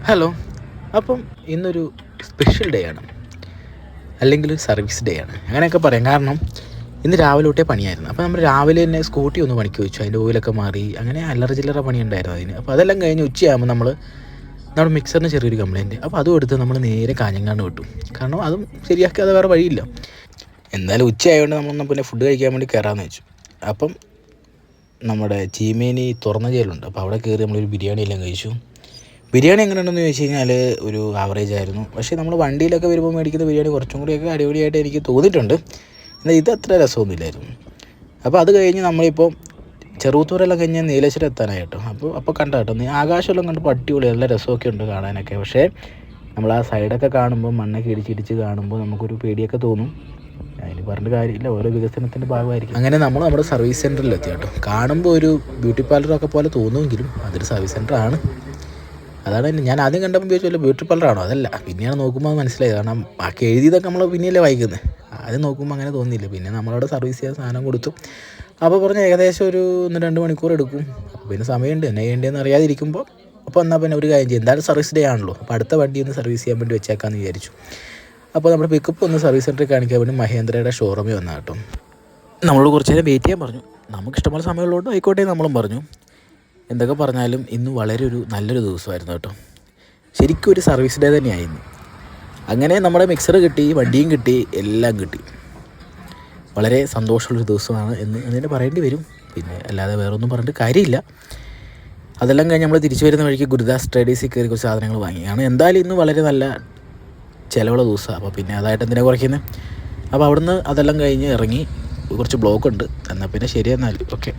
Hello. അപ്പം ഇന്നൊരു special day ആണ്, അല്ലെങ്കിൽ സർവീസ് ഡേ ആണ്, അങ്ങനെയൊക്കെ പറയാം. കാരണം ഇന്ന് രാവിലെ തൊട്ടേ പണിയായിരുന്നു. അപ്പോൾ നമ്മൾ രാവിലെ തന്നെ സ്കൂട്ടി ഒന്ന് പണിക്ക് വെച്ചു, അതിൻ്റെ ഓയിലൊക്കെ മാറി, അങ്ങനെ അല്ലറ ചില്ലറ പണി ഉണ്ടായിരുന്നു അതിന്. അപ്പോൾ അതെല്ലാം കഴിഞ്ഞ് ഉച്ചയാകുമ്പോൾ നമ്മുടെ മിക്സറിന് ചെറിയൊരു കംപ്ലയിൻറ്റ്. അപ്പോൾ അതും എടുത്ത് നമ്മൾ നേരെ കാഞ്ഞങ്ങാണ്ട് വിട്ടു. കാരണം അതും ശരിയാക്കാതെ വേറെ വഴിയില്ല. എന്തായാലും ഉച്ചയായതുകൊണ്ട് നമ്മളൊന്നും പിന്നെ ഫുഡ് കഴിക്കാൻ വേണ്ടി കയറാമെന്ന് വെച്ചു. അപ്പം നമ്മുടെ ചീമേനി തുറന്ന ജയിലുണ്ട്, അപ്പോൾ അവിടെ കയറി നമ്മളൊരു ബിരിയാണി എല്ലാം കഴിച്ചു. ബിരിയാണി എങ്ങനെയുണ്ടെന്ന് ചോദിച്ചു കഴിഞ്ഞാൽ ഒരു ആവറേജ് ആയിരുന്നു. പക്ഷേ നമ്മൾ വണ്ടിയിലൊക്കെ വരുമ്പോൾ മേടിക്കുന്ന ബിരിയാണി കുറച്ചും കൂടിയൊക്കെ അടിപൊളിയായിട്ട് എനിക്ക് തോന്നിയിട്ടുണ്ട്. എന്നാൽ ഇത് അത്ര രസമൊന്നുമില്ലായിരുന്നു. അപ്പോൾ അത് കഴിഞ്ഞ് നമ്മളിപ്പോൾ ചെറുത്തൂരെല്ലാം കഴിഞ്ഞ് നീലേശ്വരം എത്താനായി കേട്ടോ. അപ്പോൾ കണ്ട കേട്ടോ, ആകാശമെല്ലാം കണ്ടപ്പോൾ അടിപൊളി, നല്ല രസമൊക്കെ ഉണ്ട് കാണാനൊക്കെ. പക്ഷേ നമ്മൾ ആ സൈഡൊക്കെ കാണുമ്പോൾ മണ്ണൊക്കെ ഇടിച്ചിടിച്ച് കാണുമ്പോൾ നമുക്കൊരു പേടിയൊക്കെ തോന്നും. അതിന് പറഞ്ഞിട്ട് കാര്യമില്ല, ഓരോ വികസനത്തിൻ്റെ ഭാഗമായിരിക്കും. അങ്ങനെ നമ്മൾ നമ്മുടെ സർവീസ് സെൻറ്ററിൽ എത്തി കേട്ടോ. കാണുമ്പോൾ ഒരു ബ്യൂട്ടി പാർലറൊക്കെ പോലെ തോന്നുമെങ്കിലും അതൊരു സർവീസ് സെൻ്ററാണ്. അതാണ് ഞാൻ ആദ്യം കണ്ടപ്പോൾ ചോദിച്ചല്ലോ ബ്യൂട്ടി പാർലറാണോ, അതല്ല. പിന്നെയാണ് നോക്കുമ്പോൾ മനസ്സിലായത്. കാരണം ബാക്കി എഴുതിയതൊക്കെ നമ്മൾ പിന്നെയല്ലേ വായിക്കുന്നത്, ആദ്യം നോക്കുമ്പോൾ അങ്ങനെ തോന്നിയില്ല. പിന്നെ നമ്മളവിടെ സർവീസ് ചെയ്യാൻ സാധനം കൊടുത്തു. അപ്പോൾ പറഞ്ഞ് ഏകദേശം ഒരു 1-2 മണിക്കൂർ എടുക്കും. അപ്പോൾ പിന്നെ സമയമുണ്ട്, എന്നെ ചെയ്യേണ്ടതെന്ന് അറിയാതിരിക്കുമ്പോൾ അപ്പോൾ എന്നാൽ പിന്നെ ഒരു കാര്യം ചെയ്യും, എന്തായാലും സർവീസ് ഡേ ആണല്ലോ, അപ്പോൾ അടുത്ത വണ്ടി ഒന്ന് സർവീസ് ചെയ്യാൻ വേണ്ടി വെച്ചേക്കാമെന്ന് വിചാരിച്ചു. അപ്പോൾ നമ്മുടെ പിക്കപ്പ് ഒന്ന് സർവീസ് സെൻറ്ററിൽ കാണിക്കാൻ വേണ്ടി മഹേന്ദ്രയുടെ ഷോറൂമിൽ വന്നാൽ കേട്ടോ. നമ്മളോട് കുറച്ച് നേരം വെയിറ്റ് ചെയ്യാൻ പറഞ്ഞു. നമുക്ക് ഇഷ്ടംപോലെ സമയമുള്ളതുകൊണ്ട് ആയിക്കോട്ടെ നമ്മളും പറഞ്ഞു. എന്തൊക്കെ പറഞ്ഞാലും ഇന്ന് വളരെ നല്ലൊരു ദിവസമായിരുന്നു കേട്ടോ. ശരിക്കും ഒരു സർവീസ് ഡേ തന്നെയായിരുന്നു. അങ്ങനെ നമ്മുടെ മിക്സർ കിട്ടി, വണ്ടിയും കിട്ടി, എല്ലാം കിട്ടി. വളരെ സന്തോഷമുള്ളൊരു ദിവസമാണ് എന്ന് തന്നെ പറയേണ്ടി വരും. പിന്നെ അല്ലാതെ വേറൊന്നും പറഞ്ഞിട്ട് കാര്യമില്ല. അതെല്ലാം കഴിഞ്ഞ് നമ്മൾ തിരിച്ചു വരുന്ന വഴിക്ക് ഗുരുദാസ് ട്രേഡേഴ്സിൽ കയറി കുറച്ച് സാധനങ്ങൾ വാങ്ങി. കാരണം എന്തായാലും ഇന്ന് വളരെ നല്ല ചിലവുള്ള ദിവസമാണ്. അപ്പോൾ പിന്നെ അതായിട്ട് എന്തിനാണ് കുറയ്ക്കുന്നത്. അപ്പോൾ അവിടുന്ന് അതെല്ലാം കഴിഞ്ഞ് ഇറങ്ങി, കുറച്ച് ബ്ലോക്ക് ഉണ്ട്. എന്നാൽ പിന്നെ ശരി, എന്നാൽ ഓക്കെ.